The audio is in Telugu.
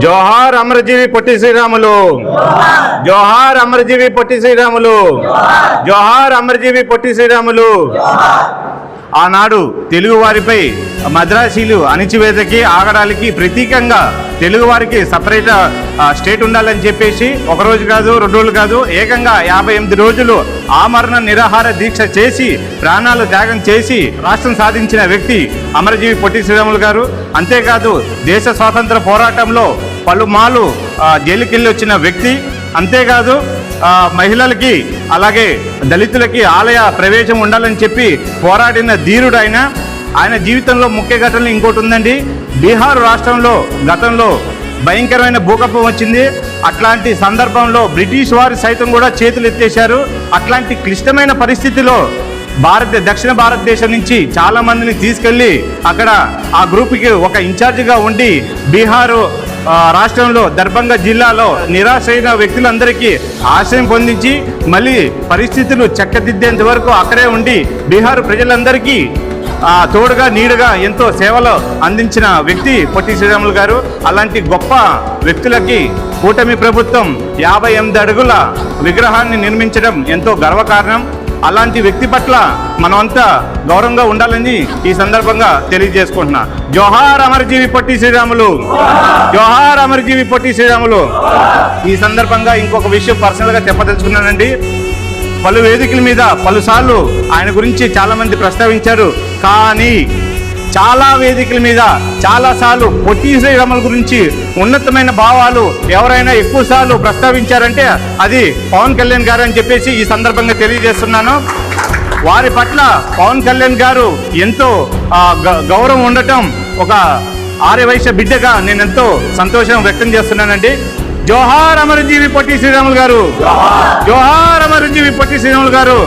జోహార్ అమరజీవి పొట్టి శ్రీరాములు, జోహార్ అమరజీవి పొట్టి శ్రీరాములు, జోహార్ అమరజీవి పొట్టి శ్రీరాములు. ఆనాడు తెలుగువారిపై మద్రాసీలు అణిచివేతకి ఆగడాలకి ప్రతీకంగా తెలుగువారికి సపరేట్ స్టేట్ ఉండాలని చెప్పేసి ఒకరోజు కాదు 2 రోజులు కాదు ఏకంగా 58 రోజులు ఆమరణ నిరాహార దీక్ష చేసి ప్రాణాలు త్యాగం చేసి రాష్ట్రం సాధించిన వ్యక్తి అమరజీవి పొట్టి శ్రీరాములు గారు. అంతేకాదు దేశ స్వాతంత్ర పోరాటంలో పలుమార్లు జైలుకెళ్ళి వచ్చిన వ్యక్తి. అంతేకాదు మహిళలకి అలాగే దళితులకి ఆలయ ప్రవేశం ఉండాలని చెప్పి పోరాడిన ధీరుడు ఆయన జీవితంలో ముఖ్య ఘటనలు ఇంకోటి ఉందండి. బీహార్ రాష్ట్రంలో గతంలో భయంకరమైన భూకంపం వచ్చింది. అట్లాంటి సందర్భంలో బ్రిటిష్ వారు సైతం కూడా చేతులు ఎత్తేశారు. అట్లాంటి క్లిష్టమైన పరిస్థితిలో దక్షిణ భారతదేశం నుంచి చాలా మందిని తీసుకెళ్లి అక్కడ ఆ గ్రూప్కి ఒక ఇన్ఛార్జిగా ఉండి బీహారు రాష్ట్రంలో దర్భంగా జిల్లాలో నిరాశైన వ్యక్తులందరికీ ఆశ్రయం పొందించి మళ్ళీ పరిస్థితులు చక్కదిద్దేంత వరకు అక్కడే ఉండి బీహారు ప్రజలందరికీ తోడుగా నీడుగా ఎంతో సేవలు అందించిన వ్యక్తి పొట్టి శ్రీరాములు గారు. అలాంటి గొప్ప వ్యక్తులకి కూటమి ప్రభుత్వం 58 అడుగుల విగ్రహాన్ని నిర్మించడం ఎంతో గర్వకారణం. అలాంటి వ్యక్తి పట్ల మనమంతా గౌరవంగా ఉండాలని ఈ సందర్భంగా తెలియజేసుకుంటున్నా. జోహార్ అమరజీవి పొట్టి శ్రీరాములు, జోహార్ అమరజీవి పొట్టి శ్రీరాములు. ఈ సందర్భంగా ఇంకొక విషయం పర్సనల్గా చెప్పదలుచుకున్నానండి. పలు వేదికల మీద పలుసార్లు ఆయన గురించి చాలామంది ప్రస్తావించారు. కానీ చాలా వేదికల మీద చాలాసార్లు పొట్టి శ్రీరాముల గురించి ఉన్నతమైన భావాలు ఎవరైనా ఎక్కువ సార్లు ప్రస్తావించారంటే అది పవన్ కళ్యాణ్ గారు అని చెప్పేసి ఈ సందర్భంగా తెలియజేస్తున్నాను. వారి పట్ల పవన్ కళ్యాణ్ గారు ఎంతో గౌరవం ఉండటం ఒక ఆర్యవైశ్య బిడ్డగా నేను ఎంతో సంతోషం వ్యక్తం చేస్తున్నానండి. జోహార్ అమరజీవి పొట్టి శ్రీరాములు గారు, జోహార్ అమరజీవి పొట్టి శ్రీరాములు గారు.